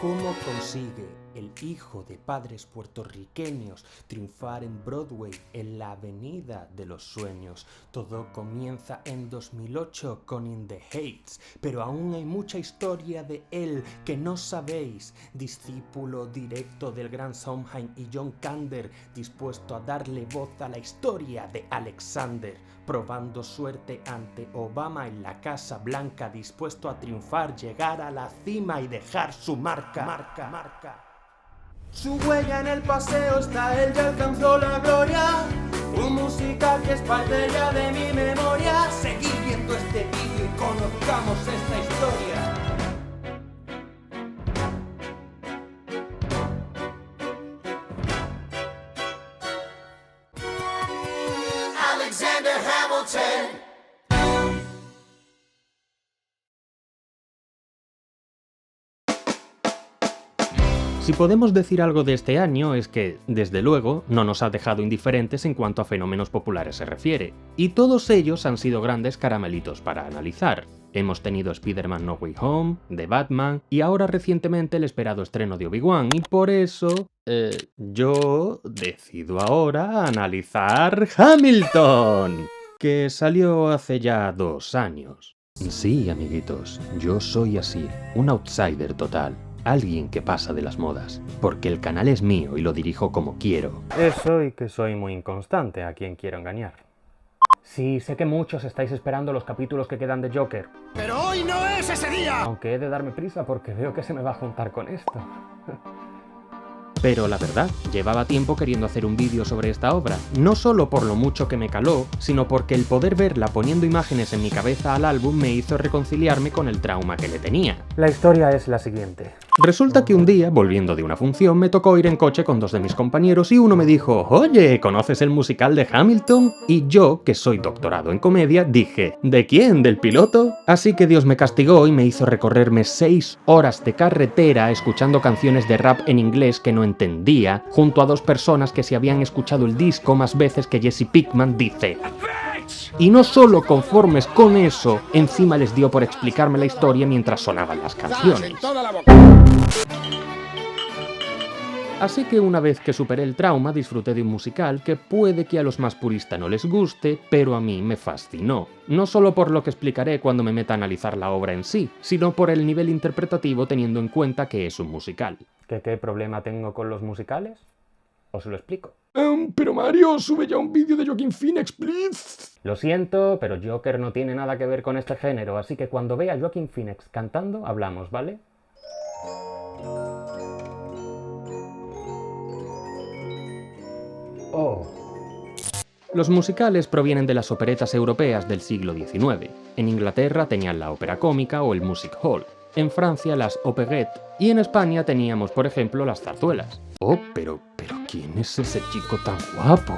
¿Cómo consigue el hijo de padres puertorriqueños triunfar en Broadway, en la avenida de los sueños? Todo comienza en 2008 con In the Heights, pero aún hay mucha historia de él que no sabéis. Discípulo directo del gran Sondheim y John Kander, dispuesto a darle voz a la historia de Alexander, probando suerte ante Obama en la Casa Blanca, dispuesto a triunfar, llegar a la cima y dejar su marca. Su huella en el paseo está, él ya alcanzó la gloria, un musical que es parte ya de mi memoria. Seguid viendo este vídeo y conozcamos esta historia. Alexander Hamilton. Si podemos decir algo de este año es que, desde luego, no nos ha dejado indiferentes en cuanto a fenómenos populares se refiere, y todos ellos han sido grandes caramelitos para analizar. Hemos tenido Spider-Man No Way Home, The Batman, y ahora recientemente el esperado estreno de Obi-Wan, y por eso, yo decido ahora analizar Hamilton, que salió hace ya 2 años. Sí, amiguitos, yo soy así, un outsider total. Alguien que pasa de las modas, porque el canal es mío y lo dirijo como quiero. Eso y que soy muy inconstante, a quien quiero engañar. Sí, sé que muchos estáis esperando los capítulos que quedan de Joker. Pero hoy no es ese día. Aunque he de darme prisa porque veo que se me va a juntar con esto. Pero la verdad, llevaba tiempo queriendo hacer un vídeo sobre esta obra, no solo por lo mucho que me caló, sino porque el poder verla poniendo imágenes en mi cabeza al álbum me hizo reconciliarme con el trauma que le tenía. La historia es la siguiente. Resulta que un día, volviendo de una función, me tocó ir en coche con 2 de mis compañeros y uno me dijo: «Oye, ¿conoces el musical de Hamilton?». Y yo, que soy doctorado en comedia, dije: «¿De quién? ¿Del piloto?». Así que Dios me castigó y me hizo recorrerme 6 horas de carretera escuchando canciones de rap en inglés que no entendía, junto a 2 personas que se habían escuchado el disco más veces que Jesse Pinkman dice. Y no solo conformes con eso, encima les dio por explicarme la historia mientras sonaban las canciones. Así que una vez que superé el trauma, disfruté de un musical que puede que a los más puristas no les guste, pero a mí me fascinó. No solo por lo que explicaré cuando me meta a analizar la obra en sí, sino por el nivel interpretativo teniendo en cuenta que es un musical. ¿Qué problema tengo con los musicales? Os lo explico. Pero Mario, sube ya un vídeo de Joaquin Phoenix, please. Lo siento, pero Joker no tiene nada que ver con este género, así que cuando vea a Joaquin Phoenix cantando, hablamos, ¿vale? Oh. Los musicales provienen de las operetas europeas del siglo XIX. En Inglaterra tenían la ópera cómica o el music hall. En Francia las opérettes y en España teníamos, por ejemplo, las zarzuelas. Oh, pero ¿quién es ese chico tan guapo?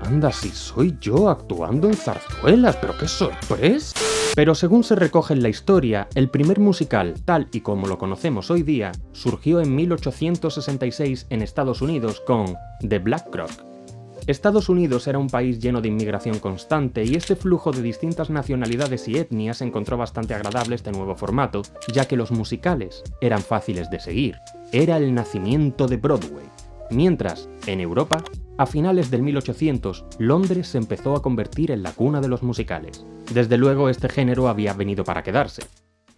Anda, si soy yo actuando en zarzuelas, pero qué sorpresa. Pero según se recoge en la historia, el primer musical, tal y como lo conocemos hoy día, surgió en 1866 en Estados Unidos con The Black Croc. Estados Unidos era un país lleno de inmigración constante y este flujo de distintas nacionalidades y etnias encontró bastante agradable este nuevo formato, ya que los musicales eran fáciles de seguir. Era el nacimiento de Broadway. Mientras, en Europa, a finales del 1800, Londres se empezó a convertir en la cuna de los musicales. Desde luego, este género había venido para quedarse.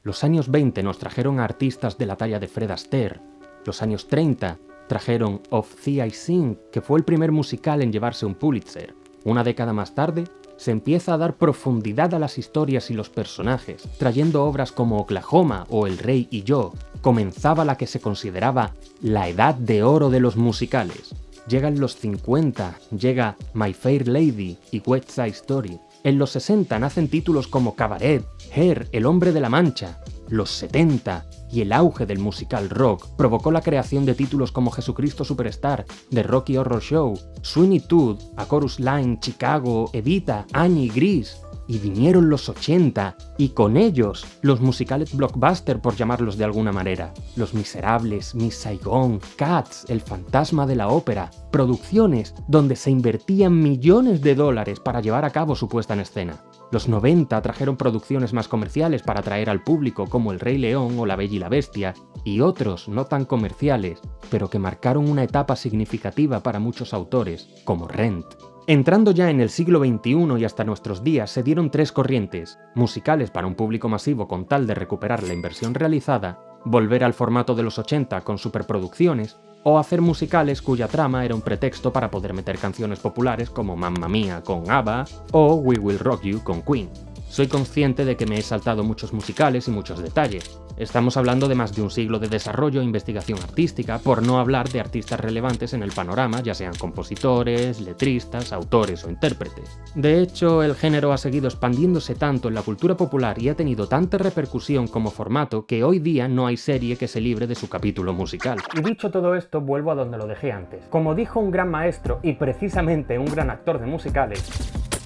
Los años 20 nos trajeron a artistas de la talla de Fred Astaire. Los años 30 trajeron Of Thee I Sing, que fue el primer musical en llevarse un Pulitzer. Una década más tarde, se empieza a dar profundidad a las historias y los personajes, trayendo obras como Oklahoma o El Rey y Yo. Comenzaba la que se consideraba la edad de oro de los musicales. Llegan los 50, llega My Fair Lady y West Side Story. En los 60 nacen títulos como Cabaret, Hair, El Hombre de la Mancha. Los 70 y el auge del musical rock provocó la creación de títulos como Jesucristo Superstar, The Rocky Horror Show, Sweeney Todd, A Chorus Line, Chicago, Evita, Annie, Grease. y vinieron los 80, y con ellos los musicales blockbuster, por llamarlos de alguna manera. Los Miserables, Miss Saigon, Cats, El fantasma de la ópera, producciones donde se invertían millones de dólares para llevar a cabo su puesta en escena. Los 90 trajeron producciones más comerciales para atraer al público como El Rey León o La Bella y la Bestia, y otros no tan comerciales, pero que marcaron una etapa significativa para muchos autores, como Rent. Entrando ya en el siglo XXI y hasta nuestros días se dieron tres corrientes: musicales para un público masivo con tal de recuperar la inversión realizada, volver al formato de los 80 con superproducciones, o hacer musicales cuya trama era un pretexto para poder meter canciones populares como Mamma Mia con ABBA o We Will Rock You con Queen. Soy consciente de que me he saltado muchos musicales y muchos detalles. Estamos hablando de más de un siglo de desarrollo e investigación artística, por no hablar de artistas relevantes en el panorama, ya sean compositores, letristas, autores o intérpretes. De hecho, el género ha seguido expandiéndose tanto en la cultura popular y ha tenido tanta repercusión como formato que hoy día no hay serie que se libre de su capítulo musical. Y dicho todo esto, vuelvo a donde lo dejé antes. Como dijo un gran maestro y precisamente un gran actor de musicales,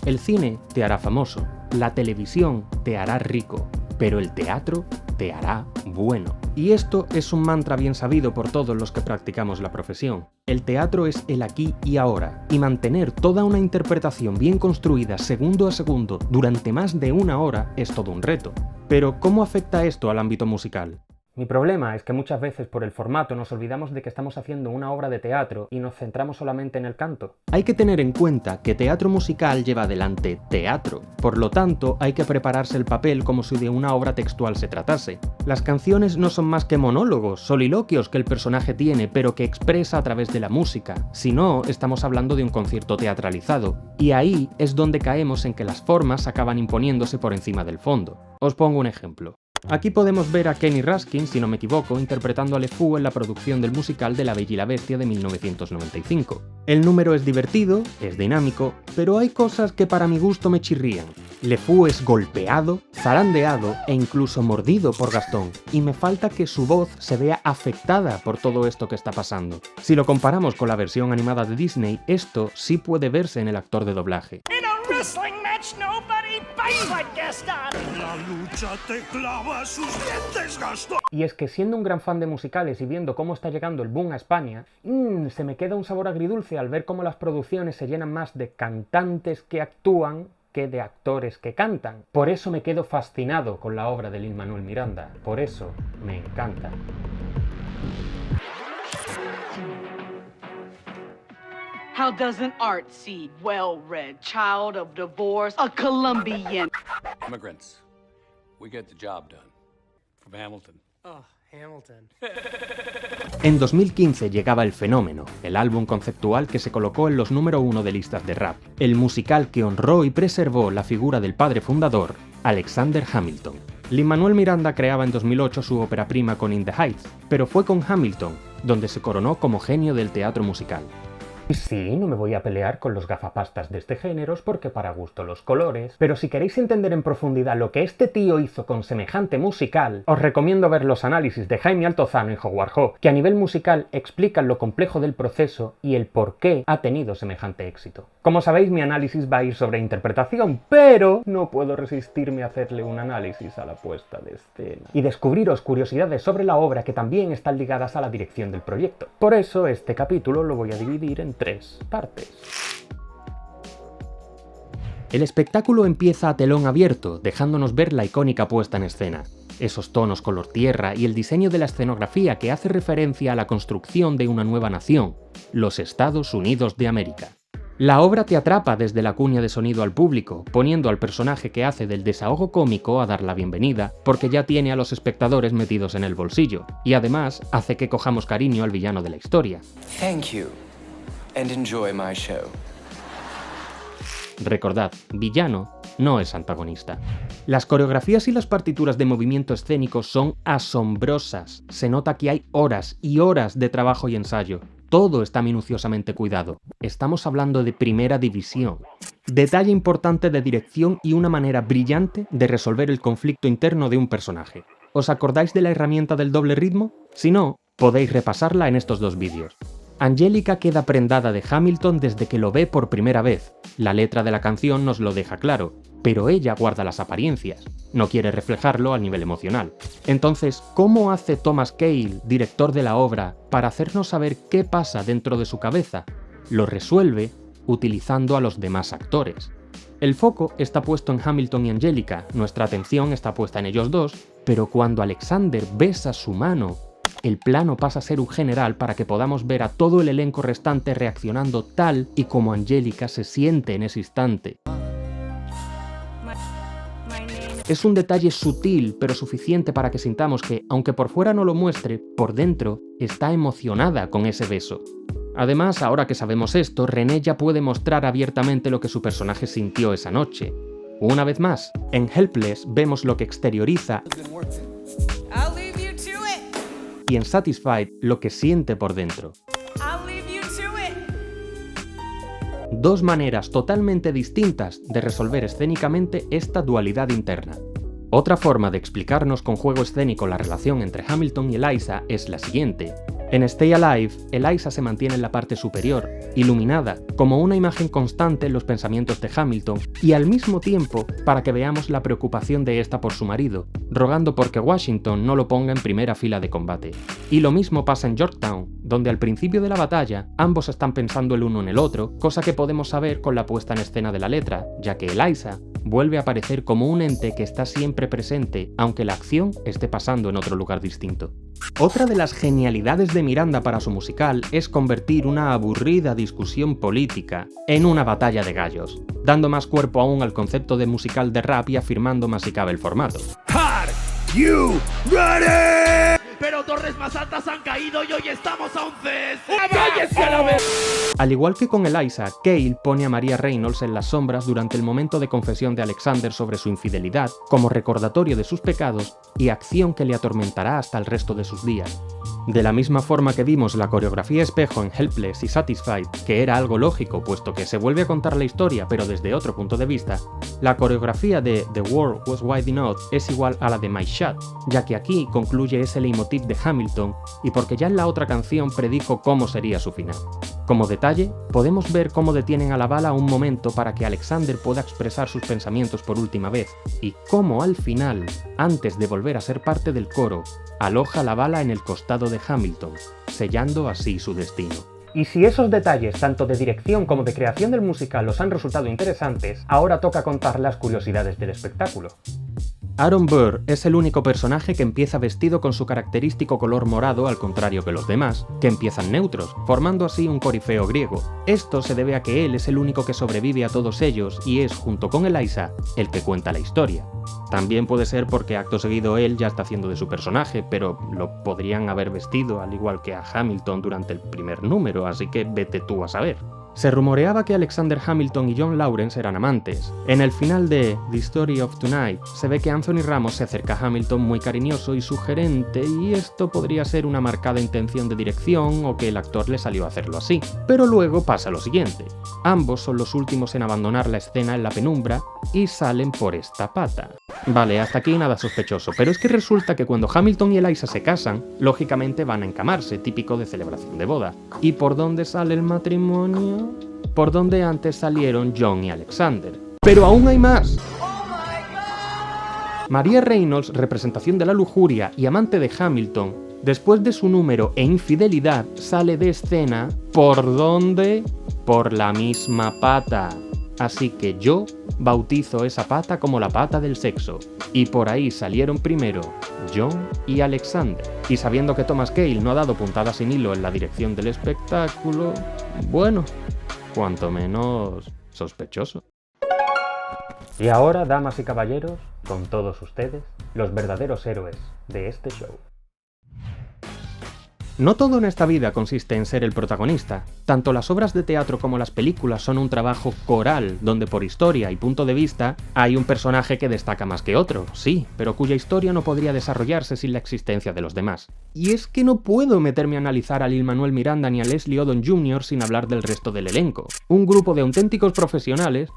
el cine te hará famoso, la televisión te hará rico, pero el teatro te hará bueno. Y esto es un mantra bien sabido por todos los que practicamos la profesión. El teatro es el aquí y ahora, y mantener toda una interpretación bien construida segundo a segundo durante más de una hora es todo un reto. Pero, ¿cómo afecta esto al ámbito musical? Mi problema es que muchas veces por el formato nos olvidamos de que estamos haciendo una obra de teatro y nos centramos solamente en el canto. Hay que tener en cuenta que teatro musical lleva adelante teatro, por lo tanto hay que prepararse el papel como si de una obra textual se tratase. Las canciones no son más que monólogos, soliloquios que el personaje tiene pero que expresa a través de la música, si no estamos hablando de un concierto teatralizado, y ahí es donde caemos en que las formas acaban imponiéndose por encima del fondo. Os pongo un ejemplo. Aquí podemos ver a Kenny Raskin, si no me equivoco, interpretando a LeFou en la producción del musical de La Bella y la Bestia de 1995. El número es divertido, es dinámico, pero hay cosas que para mi gusto me chirrían. LeFou es golpeado, zarandeado e incluso mordido por Gastón, y me falta que su voz se vea afectada por todo esto que está pasando. Si lo comparamos con la versión animada de Disney, esto sí puede verse en el actor de doblaje. Wrestling match, nobody fights like Gaston. La lucha te clava sus dientes, Gaston. Y es que siendo un gran fan de musicales y viendo cómo está llegando el boom a España, se me queda un sabor agridulce al ver cómo las producciones se llenan más de cantantes que actúan que de actores que cantan. Por eso me quedo fascinado con la obra de Lin-Manuel Miranda. Por eso me encanta. How does an art seed, well-read, child of divorce, a Colombian? Immigrants. We get the job done. From Hamilton. Oh, Hamilton. En 2015 llegaba El Fenómeno, el álbum conceptual que se colocó en los número 1 de listas de rap, el musical que honró y preservó la figura del padre fundador, Alexander Hamilton. Lin-Manuel Miranda creaba en 2008 su ópera prima con In the Heights, pero fue con Hamilton, donde se coronó como genio del teatro musical. Y sí, no me voy a pelear con los gafapastas de este género porque para gusto los colores, pero si queréis entender en profundidad lo que este tío hizo con semejante musical, os recomiendo ver los análisis de Jaime Altozano y Howard Hawks, que a nivel musical explican lo complejo del proceso y el por qué ha tenido semejante éxito. Como sabéis, mi análisis va a ir sobre interpretación, pero no puedo resistirme a hacerle un análisis a la puesta de escena y descubriros curiosidades sobre la obra que también están ligadas a la dirección del proyecto. Por eso este capítulo lo voy a dividir en 3 partes. El espectáculo empieza a telón abierto, dejándonos ver la icónica puesta en escena, esos tonos color tierra y el diseño de la escenografía que hace referencia a la construcción de una nueva nación, los Estados Unidos de América. La obra te atrapa desde la cuña de sonido al público, poniendo al personaje que hace del desahogo cómico a dar la bienvenida, porque ya tiene a los espectadores metidos en el bolsillo, y además hace que cojamos cariño al villano de la historia. Thank you. And enjoy my show. Recordad, villano no es antagonista. Las coreografías y las partituras de movimiento escénico son asombrosas. Se nota que hay horas y horas de trabajo y ensayo. Todo está minuciosamente cuidado. Estamos hablando de primera división. Detalle importante de dirección y una manera brillante de resolver el conflicto interno de un personaje. ¿Os acordáis de la herramienta del doble ritmo? Si no, podéis repasarla en estos 2 vídeos. Angélica queda prendada de Hamilton desde que lo ve por primera vez. La letra de la canción nos lo deja claro. pero ella guarda las apariencias, no quiere reflejarlo a nivel emocional. Entonces, ¿cómo hace Thomas Kail, director de la obra, para hacernos saber qué pasa dentro de su cabeza? Lo resuelve utilizando a los demás actores. El foco está puesto en Hamilton y Angelica, nuestra atención está puesta en ellos dos, pero cuando Alexander besa su mano, el plano pasa a ser un general para que podamos ver a todo el elenco restante reaccionando tal y como Angelica se siente en ese instante. Es un detalle sutil, pero suficiente para que sintamos que, aunque por fuera no lo muestre, por dentro está emocionada con ese beso. Además, ahora que sabemos esto, Renée ya puede mostrar abiertamente lo que su personaje sintió esa noche. Una vez más, en Helpless vemos lo que exterioriza y en Satisfied lo que siente por dentro. Dos maneras totalmente distintas de resolver escénicamente esta dualidad interna. Otra forma de explicarnos con juego escénico la relación entre Hamilton y Eliza es la siguiente. En Stay Alive, Eliza se mantiene en la parte superior, iluminada, como una imagen constante en los pensamientos de Hamilton, y al mismo tiempo para que veamos la preocupación de esta por su marido, rogando porque Washington no lo ponga en primera fila de combate. Y lo mismo pasa en Yorktown, donde al principio de la batalla ambos están pensando el uno en el otro, cosa que podemos saber con la puesta en escena de la letra, ya que Eliza vuelve a aparecer como un ente que está siempre presente, aunque la acción esté pasando en otro lugar distinto. Otra de las genialidades de Miranda para su musical es convertir una aburrida discusión política en una batalla de gallos, dando más cuerpo aún al concepto de musical de rap y afirmando más si cabe el formato. Are you ready? Pero torres más altas han caído y hoy estamos a 11. ¡Cállese a la vez! Al igual que con Eliza, Kail pone a Maria Reynolds en las sombras durante el momento de confesión de Alexander sobre su infidelidad, como recordatorio de sus pecados y acción que le atormentará hasta el resto de sus días. De la misma forma que vimos la coreografía espejo en Helpless y Satisfied, que era algo lógico puesto que se vuelve a contar la historia pero desde otro punto de vista, la coreografía de The World Was Wide Enough es igual a la de My Shot, ya que aquí concluye ese leitmotiv de Hamilton y porque ya en la otra canción predijo cómo sería su final. Como detalle, podemos ver cómo detienen a la bala un momento para que Alexander pueda expresar sus pensamientos por última vez, y cómo al final, antes de volver a ser parte del coro, aloja la bala en el costado de Hamilton, sellando así su destino. Y si esos detalles, tanto de dirección como de creación del musical, os han resultado interesantes, ahora toca contar las curiosidades del espectáculo. Aaron Burr es el único personaje que empieza vestido con su característico color morado al contrario que los demás, que empiezan neutros, formando así un corifeo griego. Esto se debe a que él es el único que sobrevive a todos ellos y es, junto con Eliza, el que cuenta la historia. También puede ser porque acto seguido él ya está haciendo de su personaje, pero lo podrían haber vestido al igual que a Hamilton durante el primer número, así que vete tú a saber. Se rumoreaba que Alexander Hamilton y John Laurens eran amantes. En el final de The Story of Tonight se ve que Anthony Ramos se acerca a Hamilton muy cariñoso y sugerente, y esto podría ser una marcada intención de dirección o que el actor le salió a hacerlo así. Pero luego pasa lo siguiente. Ambos son los últimos en abandonar la escena en la penumbra y salen por esta pata. Vale, hasta aquí nada sospechoso, pero es que resulta que cuando Hamilton y Eliza se casan, lógicamente van a encamarse, típico de celebración de boda. ¿Y por dónde sale el matrimonio? Por donde antes salieron John y Alexander. ¡Pero aún hay más! Maria Reynolds, representación de la lujuria y amante de Hamilton, después de su número e infidelidad, sale de escena, ¿por dónde? Por la misma pata. Así que yo bautizo esa pata como la pata del sexo. Y por ahí salieron primero John y Alexander. Y sabiendo que Thomas Kail no ha dado puntada sin hilo en la dirección del espectáculo, bueno, cuanto menos sospechoso. Y ahora, damas y caballeros, con todos ustedes, los verdaderos héroes de este show. No todo en esta vida consiste en ser el protagonista. Tanto las obras de teatro como las películas son un trabajo coral, donde por historia y punto de vista hay un personaje que destaca más que otro, sí, pero cuya historia no podría desarrollarse sin la existencia de los demás. Y es que no puedo meterme a analizar a Lin-Manuel Miranda ni a Leslie Odom Jr. sin hablar del resto del elenco. Un grupo de auténticos profesionales...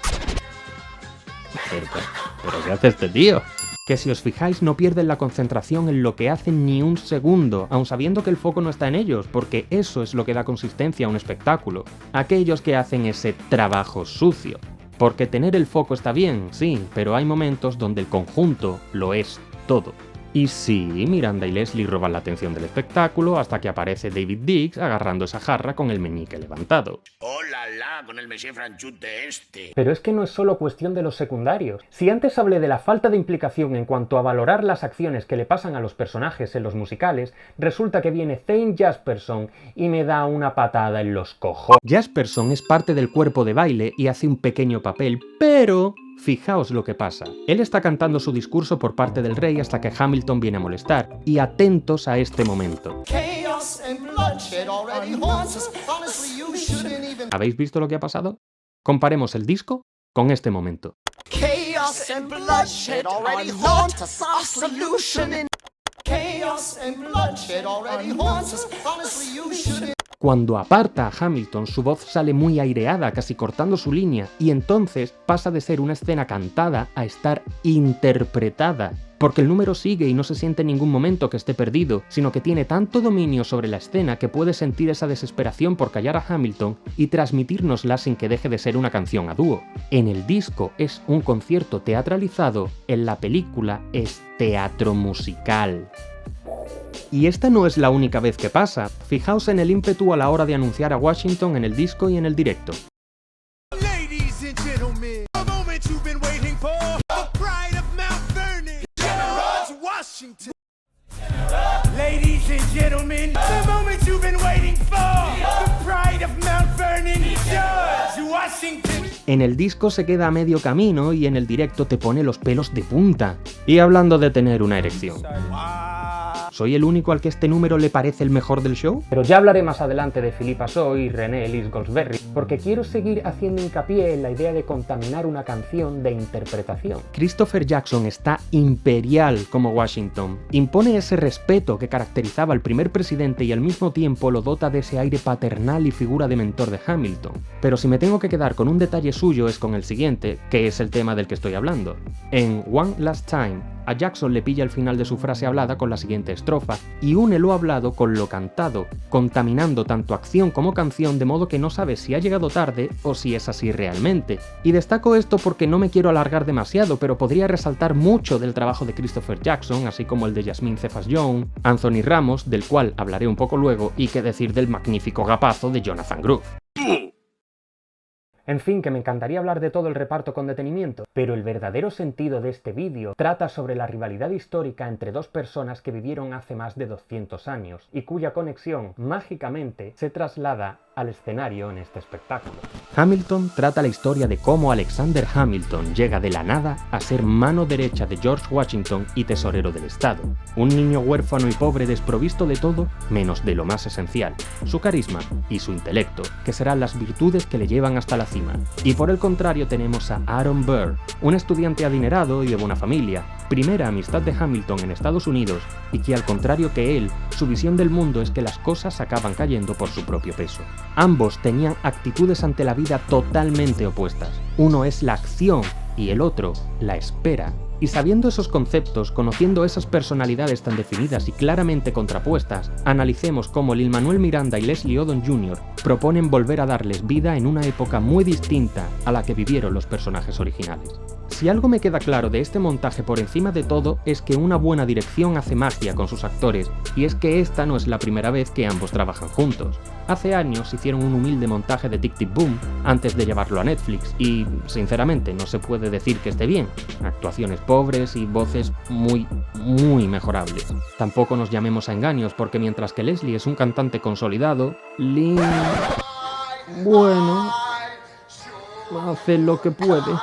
¿Pero qué hace este tío? Que si os fijáis no pierden la concentración en lo que hacen ni un segundo, aun sabiendo que el foco no está en ellos, porque eso es lo que da consistencia a un espectáculo. Aquellos que hacen ese trabajo sucio. Porque tener el foco está bien, sí, pero hay momentos donde el conjunto lo es todo. Y sí, Miranda y Leslie roban la atención del espectáculo hasta que aparece David Diggs agarrando esa jarra con el meñique levantado. ¡Oh, la! Con el Monsieur Franchute este. Pero es que no es solo cuestión de los secundarios. Si antes hablé de la falta de implicación en cuanto a valorar las acciones que le pasan a los personajes en los musicales, resulta que viene Zane Jasperson y me da una patada en los cojones. Jasperson es parte del cuerpo de baile y hace un pequeño papel, pero... fijaos lo que pasa. Él está cantando su discurso por parte del rey hasta que Hamilton viene a molestar, y atentos a este momento. ¿Habéis visto lo que ha pasado? Comparemos el disco con este momento. Cuando aparta a Hamilton, su voz sale muy aireada, casi cortando su línea, y entonces pasa de ser una escena cantada a estar interpretada. Porque el número sigue y no se siente en ningún momento que esté perdido, sino que tiene tanto dominio sobre la escena que puede sentir esa desesperación por callar a Hamilton y transmitírnosla sin que deje de ser una canción a dúo. En el disco es un concierto teatralizado, en la película es teatro musical. Y esta no es la única vez que pasa. Fijaos en el ímpetu a la hora de anunciar a Washington en el disco y en el directo. Ladies and gentlemen, the moment you've been waiting for, the pride of Mount Vernon, George Washington. Ladies and gentlemen, the moment you've been waiting for, the pride of Mount Vernon, George Washington. En el disco se queda a medio camino y en el directo te pone los pelos de punta. Y hablando de tener una erección. ¿Soy el único al que este número le parece el mejor del show? Pero ya hablaré más adelante de Philippa Soy y René Elise Goldsberry, porque quiero seguir haciendo hincapié en la idea de contaminar una canción de interpretación. Christopher Jackson está imperial como Washington. Impone ese respeto que caracterizaba al primer presidente y al mismo tiempo lo dota de ese aire paternal y figura de mentor de Hamilton. Pero si me tengo que quedar con un detalle suyo es con el siguiente, que es el tema del que estoy hablando. En One Last Time, a Jackson le pilla el final de su frase hablada con la siguiente estrofa y une lo hablado con lo cantado, contaminando tanto acción como canción de modo que no sabes si ha llegado tarde o si es así realmente. Y destaco esto porque no me quiero alargar demasiado, pero podría resaltar mucho del trabajo de Christopher Jackson, así como el de Yasmín Cephas-Young, Anthony Ramos, del cual hablaré un poco luego, y qué decir del magnífico gapazo de Jonathan Groff. En fin, que me encantaría hablar de todo el reparto con detenimiento, pero el verdadero sentido de este vídeo trata sobre la rivalidad histórica entre dos personas que vivieron hace más de 200 años y cuya conexión, mágicamente, se traslada al escenario en este espectáculo. Hamilton trata la historia de cómo Alexander Hamilton llega de la nada a ser mano derecha de George Washington y tesorero del Estado. Un niño huérfano y pobre desprovisto de todo menos de lo más esencial, su carisma y su intelecto, que serán las virtudes que le llevan hasta la cima. Y por el contrario tenemos a Aaron Burr, un estudiante adinerado y de buena familia, primera amistad de Hamilton en Estados Unidos y que al contrario que él, su visión del mundo es que las cosas acaban cayendo por su propio peso. Ambos tenían actitudes ante la vida totalmente opuestas. Uno es la acción y el otro la espera. Y sabiendo esos conceptos, conociendo esas personalidades tan definidas y claramente contrapuestas, analicemos cómo Lin-Manuel Miranda y Leslie Odom Jr. proponen volver a darles vida en una época muy distinta a la que vivieron los personajes originales. Si algo me queda claro de este montaje por encima de todo es que una buena dirección hace magia con sus actores, y es que esta no es la primera vez que ambos trabajan juntos. Hace años hicieron un humilde montaje de Tic Tic Boom antes de llevarlo a Netflix y, sinceramente, no se puede decir que esté bien. Actuaciones pobres y voces muy mejorables. Tampoco nos llamemos a engaños porque mientras que Leslie es un cantante consolidado, Lin... bueno... hace lo que puede.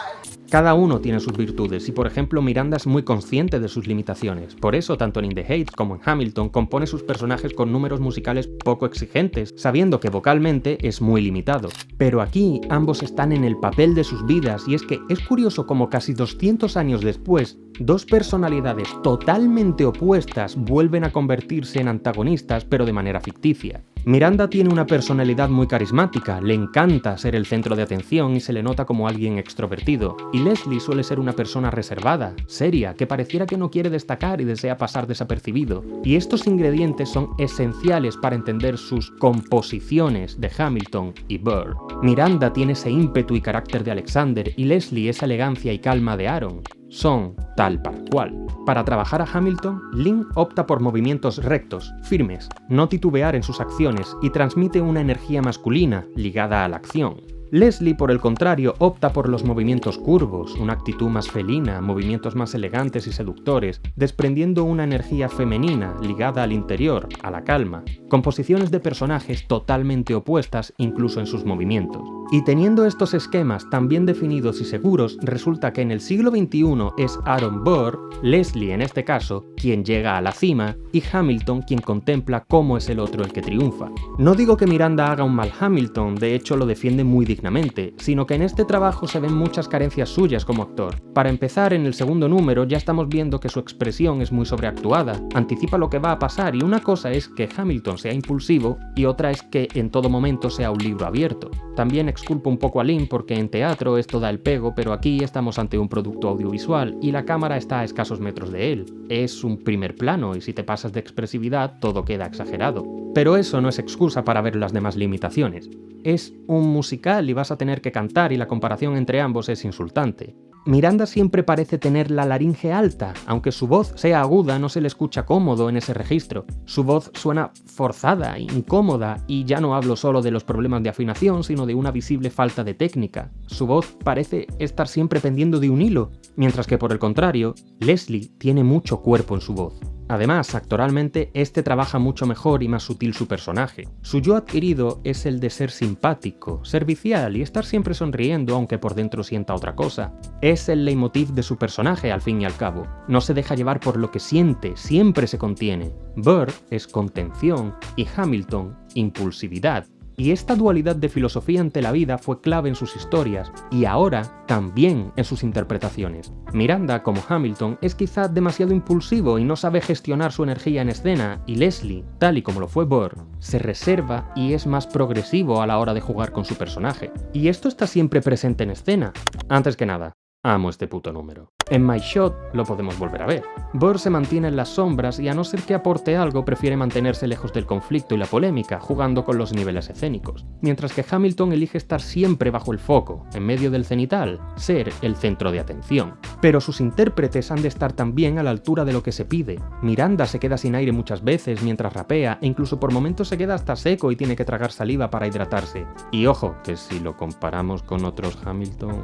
Cada uno tiene sus virtudes y, por ejemplo, Miranda es muy consciente de sus limitaciones. Por eso, tanto en In the Heights como en Hamilton, compone sus personajes con números musicales poco exigentes, sabiendo que vocalmente es muy limitado. Pero aquí, ambos están en el papel de sus vidas, y es que es curioso como casi 200 años después, dos personalidades totalmente opuestas vuelven a convertirse en antagonistas, pero de manera ficticia. Miranda tiene una personalidad muy carismática, le encanta ser el centro de atención y se le nota como alguien extrovertido, y Leslie suele ser una persona reservada, seria, que pareciera que no quiere destacar y desea pasar desapercibido, y estos ingredientes son esenciales para entender sus composiciones de Hamilton y Burr. Miranda tiene ese ímpetu y carácter de Alexander y Leslie esa elegancia y calma de Aaron. Son tal para cual. Para trabajar a Hamilton, Lin opta por movimientos rectos, firmes, no titubear en sus acciones y transmite una energía masculina ligada a la acción. Leslie, por el contrario, opta por los movimientos curvos, una actitud más felina, movimientos más elegantes y seductores, desprendiendo una energía femenina ligada al interior, a la calma, composiciones de personajes totalmente opuestas incluso en sus movimientos. Y teniendo estos esquemas tan bien definidos y seguros, resulta que en el siglo XXI es Aaron Burr, Leslie en este caso, quien llega a la cima, y Hamilton quien contempla cómo es el otro el que triunfa. No digo que Miranda haga un mal Hamilton, de hecho lo defiende muy dignamente, sino que en este trabajo se ven muchas carencias suyas como actor. Para empezar, en el segundo número ya estamos viendo que su expresión es muy sobreactuada, anticipa lo que va a pasar, y una cosa es que Hamilton sea impulsivo y otra es que en todo momento sea un libro abierto. También exculpo un poco a Lin porque en teatro esto da el pego, pero aquí estamos ante un producto audiovisual y la cámara está a escasos metros de él. Es un primer plano y si te pasas de expresividad todo queda exagerado. Pero eso no es excusa para ver las demás limitaciones. Es un musical y vas a tener que cantar y la comparación entre ambos es insultante. Miranda siempre parece tener la laringe alta, aunque su voz sea aguda no se le escucha cómodo en ese registro. Su voz suena forzada, incómoda, y ya no hablo solo de los problemas de afinación, sino de una visible falta de técnica. Su voz parece estar siempre pendiendo de un hilo, mientras que por el contrario, Leslie tiene mucho cuerpo en su voz. Además, actoralmente, este trabaja mucho mejor y más sutil su personaje. Su yo adquirido es el de ser simpático, servicial y estar siempre sonriendo aunque por dentro sienta otra cosa. Es el leitmotiv de su personaje al fin y al cabo. No se deja llevar por lo que siente, siempre se contiene. Burr es contención y Hamilton, impulsividad. Y esta dualidad de filosofía ante la vida fue clave en sus historias, y ahora también en sus interpretaciones. Miranda, como Hamilton, es quizá demasiado impulsivo y no sabe gestionar su energía en escena, y Leslie, tal y como lo fue Burr, se reserva y es más progresivo a la hora de jugar con su personaje. Y esto está siempre presente en escena. Antes que nada, amo este puto número. En My Shot lo podemos volver a ver. Burr se mantiene en las sombras y a no ser que aporte algo prefiere mantenerse lejos del conflicto y la polémica, jugando con los niveles escénicos. Mientras que Hamilton elige estar siempre bajo el foco, en medio del cenital, ser el centro de atención. Pero sus intérpretes han de estar también a la altura de lo que se pide. Miranda se queda sin aire muchas veces mientras rapea e incluso por momentos se queda hasta seco y tiene que tragar saliva para hidratarse. Y ojo, que si lo comparamos con otros Hamilton...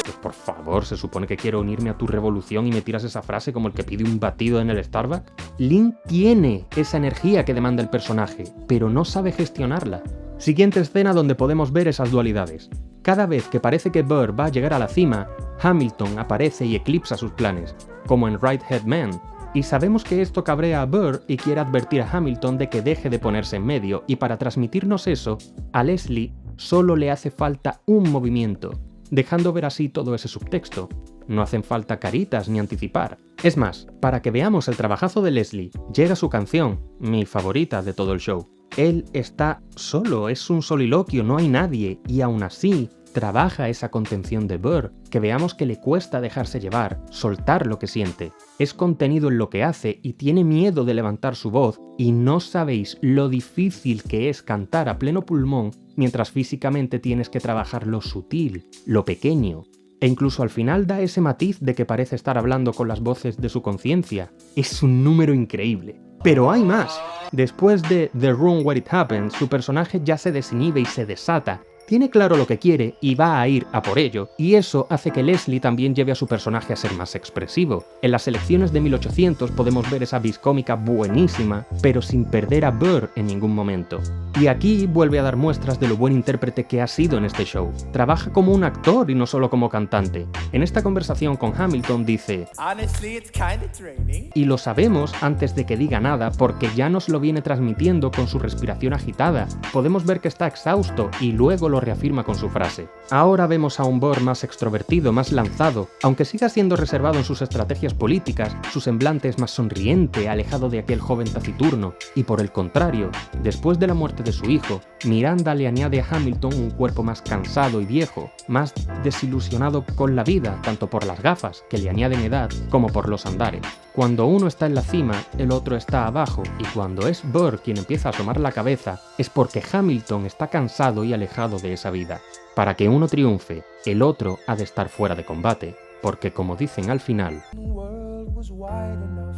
Pues por favor, ¿se supone que quiero unirme a tu revolución y me tiras esa frase como el que pide un batido en el Starbucks? Lin tiene esa energía que demanda el personaje, pero no sabe gestionarla. Siguiente escena donde podemos ver esas dualidades. Cada vez que parece que Burr va a llegar a la cima, Hamilton aparece y eclipsa sus planes, como en Right Head Man. Y sabemos que esto cabrea a Burr y quiere advertir a Hamilton de que deje de ponerse en medio, y para transmitirnos eso, a Leslie solo le hace falta un movimiento, dejando ver así todo ese subtexto. No hacen falta caritas ni anticipar. Es más, para que veamos el trabajazo de Leslie, llega su canción, mi favorita de todo el show. Él está solo, es un soliloquio, no hay nadie, y aún así trabaja esa contención de Burr, que veamos que le cuesta dejarse llevar, soltar lo que siente. Es contenido en lo que hace y tiene miedo de levantar su voz, y no sabéis lo difícil que es cantar a pleno pulmón mientras físicamente tienes que trabajar lo sutil, lo pequeño. E incluso al final da ese matiz de que parece estar hablando con las voces de su conciencia. Es un número increíble. Pero hay más. Después de The Room Where It Happens, su personaje ya se desinhibe y se desata. Tiene claro lo que quiere y va a ir a por ello, y eso hace que Leslie también lleve a su personaje a ser más expresivo. En las elecciones de 1800 podemos ver esa viscómica buenísima, pero sin perder a Burr en ningún momento. Y aquí vuelve a dar muestras de lo buen intérprete que ha sido en este show. Trabaja como un actor y no solo como cantante. En esta conversación con Hamilton dice: Honestly, it's kinda draining. Y lo sabemos antes de que diga nada porque ya nos lo viene transmitiendo con su respiración agitada. Podemos ver que está exhausto y luego lo lo reafirma con su frase. Ahora vemos a un Burr más extrovertido, más lanzado, aunque siga siendo reservado en sus estrategias políticas, su semblante es más sonriente, alejado de aquel joven taciturno, y por el contrario, después de la muerte de su hijo, Miranda le añade a Hamilton un cuerpo más cansado y viejo, más desilusionado con la vida, tanto por las gafas, que le añaden edad, como por los andares. Cuando uno está en la cima, el otro está abajo, y cuando es Burr quien empieza a asomar la cabeza, es porque Hamilton está cansado y alejado de esa vida. Para que uno triunfe, el otro ha de estar fuera de combate, porque como dicen al final, The world was wide enough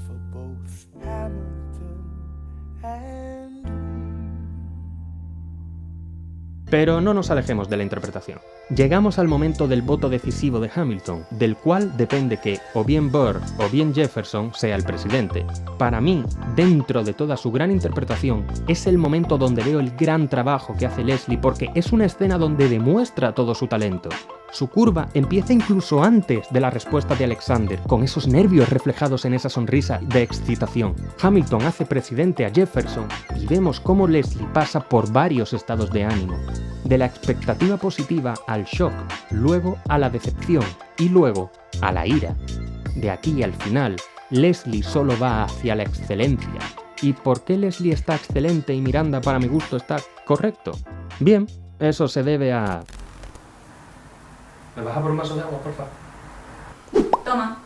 for both Hamilton and me. Pero no nos alejemos de la interpretación. Llegamos al momento del voto decisivo de Hamilton, del cual depende que o bien Burr o bien Jefferson sea el presidente. Para mí, dentro de toda su gran interpretación, es el momento donde veo el gran trabajo que hace Leslie porque es una escena donde demuestra todo su talento. Su curva empieza incluso antes de la respuesta de Alexander, con esos nervios reflejados en esa sonrisa de excitación. Hamilton hace presidente a Jefferson y vemos cómo Leslie pasa por varios estados de ánimo. De la expectativa positiva al shock, luego a la decepción y luego a la ira. De aquí al final, Leslie solo va hacia la excelencia. ¿Y por qué Leslie está excelente y Miranda para mi gusto está correcto? Bien, eso se debe a... ¿Me vas a por un vaso de agua, por favor? Toma.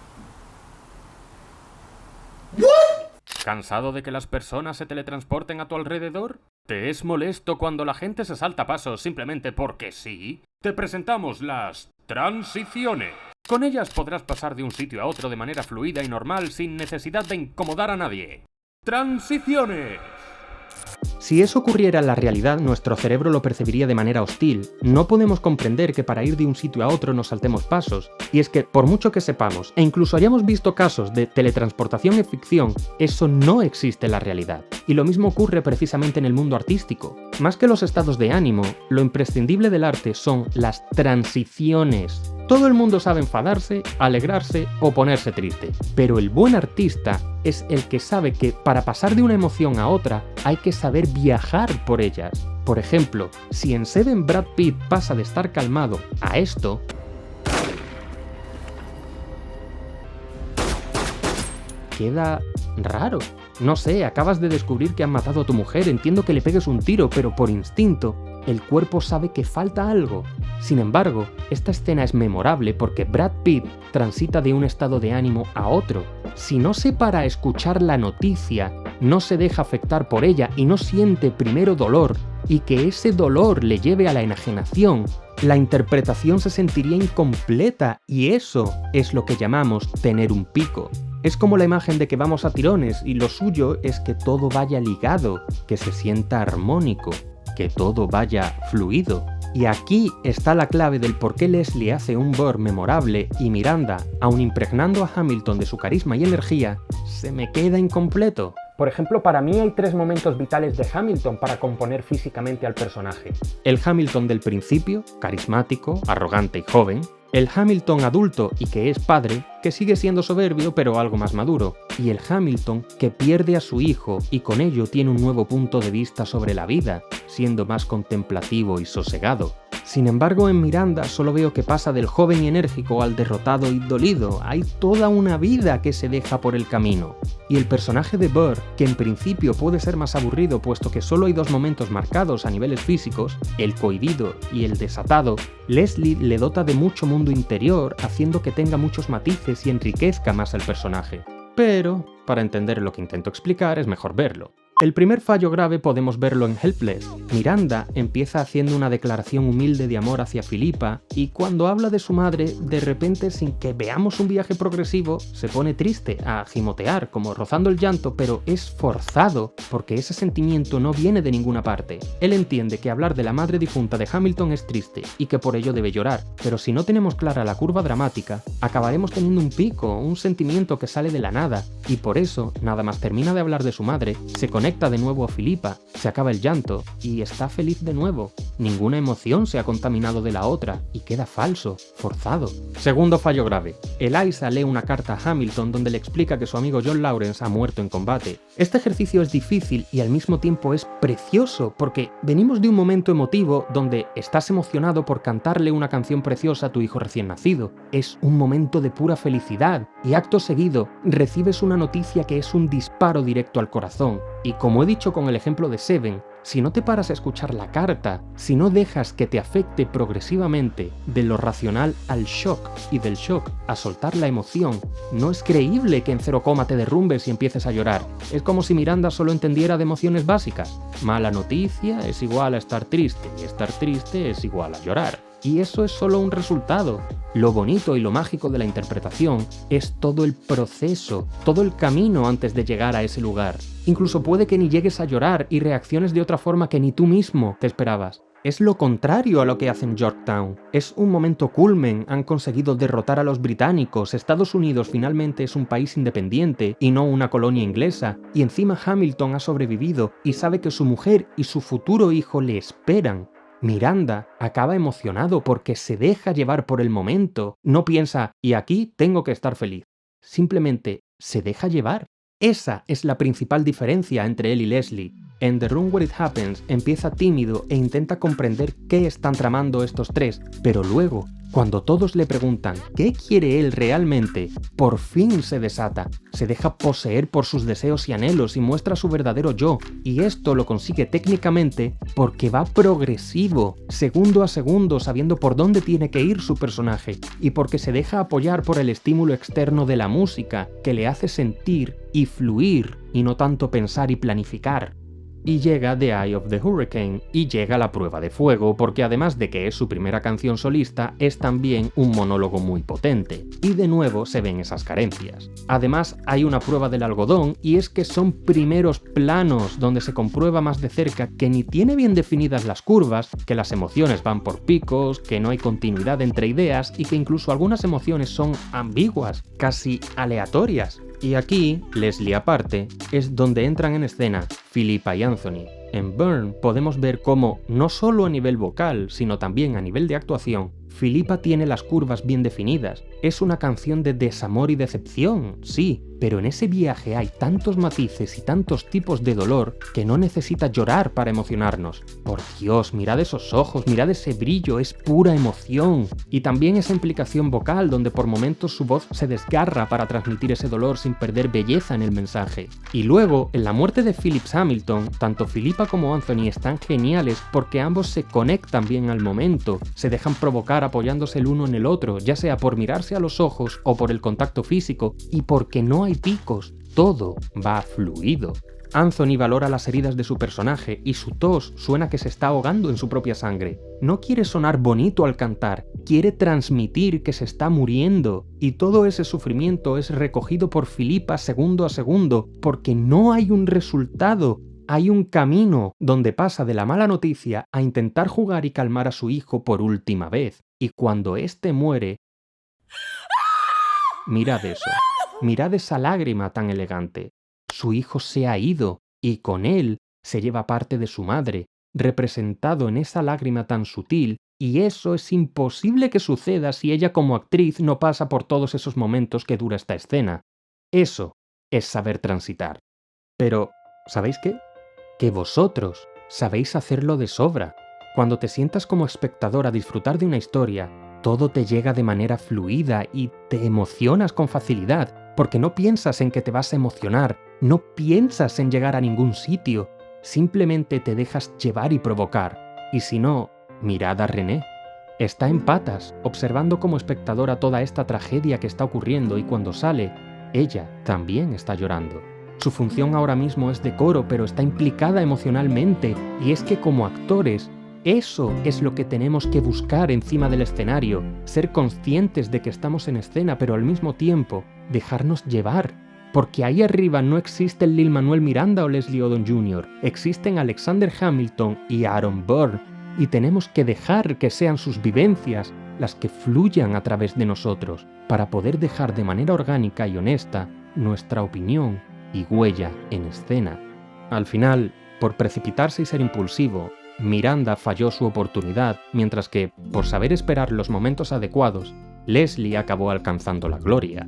¿Cansado de que las personas se teletransporten a tu alrededor? ¿Te es molesto cuando la gente se salta pasos simplemente porque sí? Te presentamos las transiciones. Con ellas podrás pasar de un sitio a otro de manera fluida y normal sin necesidad de incomodar a nadie. ¡Transiciones! Si eso ocurriera en la realidad, nuestro cerebro lo percibiría de manera hostil. No podemos comprender que para ir de un sitio a otro nos saltemos pasos. Y es que, por mucho que sepamos, e incluso hayamos visto casos de teletransportación en ficción, eso no existe en la realidad. Y lo mismo ocurre precisamente en el mundo artístico. Más que los estados de ánimo, lo imprescindible del arte son las transiciones. Todo el mundo sabe enfadarse, alegrarse o ponerse triste, pero el buen artista es el que sabe que para pasar de una emoción a otra hay que saber viajar por ellas. Por ejemplo, si en Seven Brad Pitt pasa de estar calmado a esto, queda raro. No sé, acabas de descubrir que han matado a tu mujer, entiendo que le pegues un tiro, pero por instinto, el cuerpo sabe que falta algo. Sin embargo, esta escena es memorable porque Brad Pitt transita de un estado de ánimo a otro. Si no se para a escuchar la noticia, no se deja afectar por ella y no siente primero dolor, y que ese dolor le lleve a la enajenación, la interpretación se sentiría incompleta, y eso es lo que llamamos tener un pico. Es como la imagen de que vamos a tirones y lo suyo es que todo vaya ligado, que se sienta armónico, que todo vaya fluido. Y aquí está la clave del por qué Leslie hace un Burr memorable y Miranda, aun impregnando a Hamilton de su carisma y energía, se me queda incompleto. Por ejemplo, para mí hay 3 momentos vitales de Hamilton para componer físicamente al personaje. El Hamilton del principio, carismático, arrogante y joven. El Hamilton adulto y que es padre, que sigue siendo soberbio pero algo más maduro. Y el Hamilton que pierde a su hijo y con ello tiene un nuevo punto de vista sobre la vida, siendo más contemplativo y sosegado. Sin embargo, en Miranda solo veo que pasa del joven y enérgico al derrotado y dolido. Hay toda una vida que se deja por el camino. Y el personaje de Burr, que en principio puede ser más aburrido puesto que solo hay 2 momentos marcados a niveles físicos, el cohibido y el desatado, Leslie le dota de mucho mundo interior, haciendo que tenga muchos matices y enriquezca más el personaje. Pero, para entender lo que intento explicar, es mejor verlo. El primer fallo grave podemos verlo en Helpless. Miranda empieza haciendo una declaración humilde de amor hacia Philippa y cuando habla de su madre, de repente sin que veamos un viaje progresivo, se pone triste, a gimotear, como rozando el llanto, pero es forzado, porque ese sentimiento no viene de ninguna parte. Él entiende que hablar de la madre difunta de Hamilton es triste y que por ello debe llorar, pero si no tenemos clara la curva dramática, acabaremos teniendo un pico, un sentimiento que sale de la nada, y por eso, nada más termina de hablar de su madre, se conecta conecta de nuevo a Philippa, se acaba el llanto y está feliz de nuevo. Ninguna emoción se ha contaminado de la otra y queda falso, forzado. Segundo fallo grave. Eliza lee una carta a Hamilton donde le explica que su amigo John Lawrence ha muerto en combate. Este ejercicio es difícil y al mismo tiempo es precioso porque venimos de un momento emotivo donde estás emocionado por cantarle una canción preciosa a tu hijo recién nacido. Es un momento de pura felicidad y acto seguido recibes una noticia que es un disparo directo al corazón. Y como he dicho con el ejemplo de Seven, si no te paras a escuchar la carta, si no dejas que te afecte progresivamente de lo racional al shock y del shock a soltar la emoción, no es creíble que en 0, te derrumbes y empieces a llorar. Es como si Miranda solo entendiera de emociones básicas. Mala noticia es igual a estar triste y estar triste es igual a llorar. Y eso es solo un resultado. Lo bonito y lo mágico de la interpretación es todo el proceso, todo el camino antes de llegar a ese lugar. Incluso puede que ni llegues a llorar y reacciones de otra forma que ni tú mismo te esperabas. Es lo contrario a lo que hacen Yorktown. Es un momento culmen, han conseguido derrotar a los británicos, Estados Unidos finalmente es un país independiente y no una colonia inglesa, y encima Hamilton ha sobrevivido y sabe que su mujer y su futuro hijo le esperan. Miranda acaba emocionado porque se deja llevar por el momento, no piensa, y aquí tengo que estar feliz. Simplemente se deja llevar. Esa es la principal diferencia entre él y Leslie. En The Room Where It Happens empieza tímido e intenta comprender qué están tramando estos tres, pero luego, cuando todos le preguntan qué quiere él realmente, por fin se desata, se deja poseer por sus deseos y anhelos y muestra su verdadero yo, y esto lo consigue técnicamente porque va progresivo, segundo a segundo, sabiendo por dónde tiene que ir su personaje, y porque se deja apoyar por el estímulo externo de la música, que le hace sentir y fluir, y no tanto pensar y planificar. Y llega The Eye of the Hurricane, y llega La Prueba de Fuego, porque además de que es su primera canción solista, es también un monólogo muy potente, y de nuevo se ven esas carencias. Además, hay una prueba del algodón, y es que son primeros planos donde se comprueba más de cerca que ni tiene bien definidas las curvas, que las emociones van por picos, que no hay continuidad entre ideas, y que incluso algunas emociones son ambiguas, casi aleatorias. Y aquí, Leslie aparte, es donde entran en escena Philippa y Anthony. En Burn podemos ver cómo, no solo a nivel vocal, sino también a nivel de actuación, Philippa tiene las curvas bien definidas. Es una canción de desamor y decepción, sí, pero en ese viaje hay tantos matices y tantos tipos de dolor que no necesita llorar para emocionarnos. Por Dios, mirad esos ojos, mirad ese brillo, es pura emoción. Y también esa implicación vocal donde por momentos su voz se desgarra para transmitir ese dolor sin perder belleza en el mensaje. Y luego, en la muerte de Phillips Hamilton, tanto Philippa como Anthony están geniales porque ambos se conectan bien al momento, se dejan provocar apoyándose el uno en el otro, ya sea por mirarse a los ojos o por el contacto físico, y porque no hay picos, todo va fluido. Anthony valora las heridas de su personaje y su tos suena que se está ahogando en su propia sangre. No quiere sonar bonito al cantar, quiere transmitir que se está muriendo, y todo ese sufrimiento es recogido por Philippa segundo a segundo, porque no hay un resultado. Hay un camino donde pasa de la mala noticia a intentar jugar y calmar a su hijo por última vez. Y cuando éste muere... Mirad eso. Mirad esa lágrima tan elegante. Su hijo se ha ido, y con él se lleva parte de su madre, representado en esa lágrima tan sutil, y eso es imposible que suceda si ella como actriz no pasa por todos esos momentos que dura esta escena. Eso es saber transitar. Pero, ¿sabéis qué? Que vosotros sabéis hacerlo de sobra. Cuando te sientas como espectador a disfrutar de una historia, todo te llega de manera fluida y te emocionas con facilidad, porque no piensas en que te vas a emocionar, no piensas en llegar a ningún sitio, simplemente te dejas llevar y provocar. Y si no, mirad a René. Está en patas, observando como espectadora toda esta tragedia que está ocurriendo, y cuando sale, ella también está llorando. Su función ahora mismo es de coro, pero está implicada emocionalmente, y es que como actores, eso es lo que tenemos que buscar encima del escenario, ser conscientes de que estamos en escena, pero al mismo tiempo dejarnos llevar. Porque ahí arriba no existe el Lin-Manuel Miranda o Leslie Odom Jr., existen Alexander Hamilton y Aaron Burr, y tenemos que dejar que sean sus vivencias las que fluyan a través de nosotros, para poder dejar de manera orgánica y honesta nuestra opinión y huella en escena. Al final, por precipitarse y ser impulsivo, Miranda falló su oportunidad, mientras que, por saber esperar los momentos adecuados, Leslie acabó alcanzando la gloria.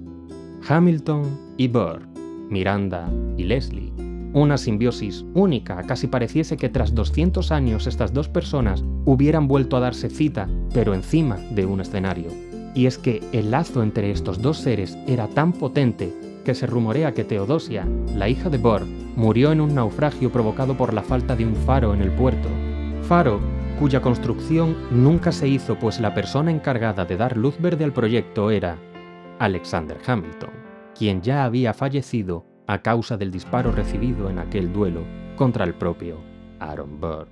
Hamilton y Burr, Miranda y Leslie. Una simbiosis única, casi pareciese que tras 200 años estas dos personas hubieran vuelto a darse cita, pero encima de un escenario. Y es que el lazo entre estos dos seres era tan potente que se rumorea que Teodosia, la hija de Burr, murió en un naufragio provocado por la falta de un faro en el puerto. Faro cuya construcción nunca se hizo, pues la persona encargada de dar luz verde al proyecto era Alexander Hamilton, quien ya había fallecido a causa del disparo recibido en aquel duelo contra el propio Aaron Burr.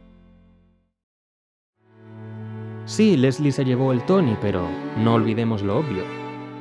Sí, Leslie se llevó el Tony, pero no olvidemos lo obvio.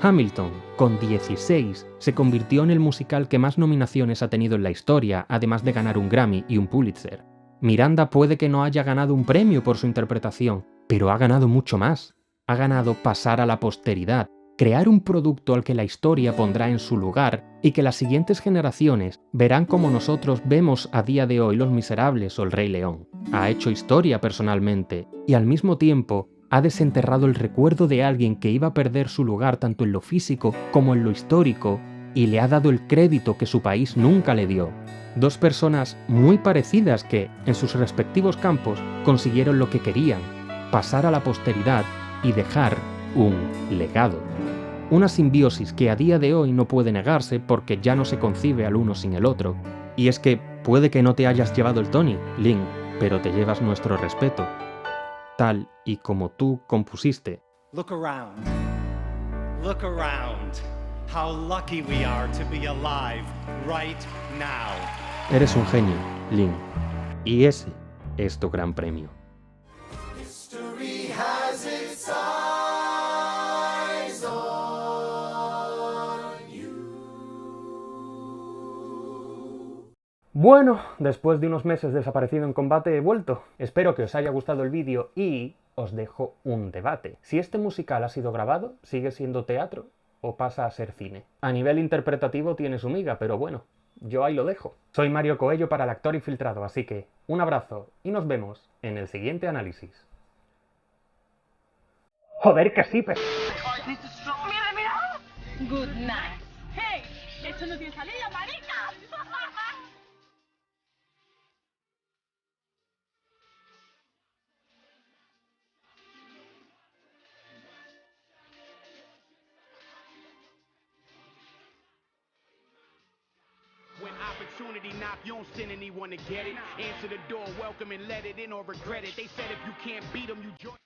Hamilton, con 16, se convirtió en el musical que más nominaciones ha tenido en la historia, además de ganar un Grammy y un Pulitzer. Miranda puede que no haya ganado un premio por su interpretación, pero ha ganado mucho más. Ha ganado pasar a la posteridad, crear un producto al que la historia pondrá en su lugar y que las siguientes generaciones verán como nosotros vemos a día de hoy Los Miserables o El Rey León. Ha hecho historia personalmente y al mismo tiempo ha desenterrado el recuerdo de alguien que iba a perder su lugar tanto en lo físico como en lo histórico y le ha dado el crédito que su país nunca le dio. Dos personas muy parecidas que, en sus respectivos campos, consiguieron lo que querían, pasar a la posteridad y dejar un legado. Una simbiosis que a día de hoy no puede negarse porque ya no se concibe al uno sin el otro. Y es que puede que no te hayas llevado el Tony, Lin, pero te llevas nuestro respeto, tal y como tú compusiste. Look around. Look around. How lucky we are to be alive right now. Eres un genio, Lin, y ese es tu gran premio. Bueno, después de unos meses desaparecido en combate he vuelto. Espero que os haya gustado el vídeo y os dejo un debate. Si este musical ha sido grabado, ¿sigue siendo teatro o pasa a ser cine? A nivel interpretativo tiene su miga, pero bueno, yo ahí lo dejo. Soy Mario Coello para El Actor Infiltrado, así que un abrazo y nos vemos en el siguiente análisis. Joder, que sí, pero... ¡Mira, mira! Good night. ¡Hey! ¡Esto no tiene salida, marica! When opportunity knock, you don't send anyone to get it. Answer the door, welcome and let it in or regret it. They said if you can't beat them, you join.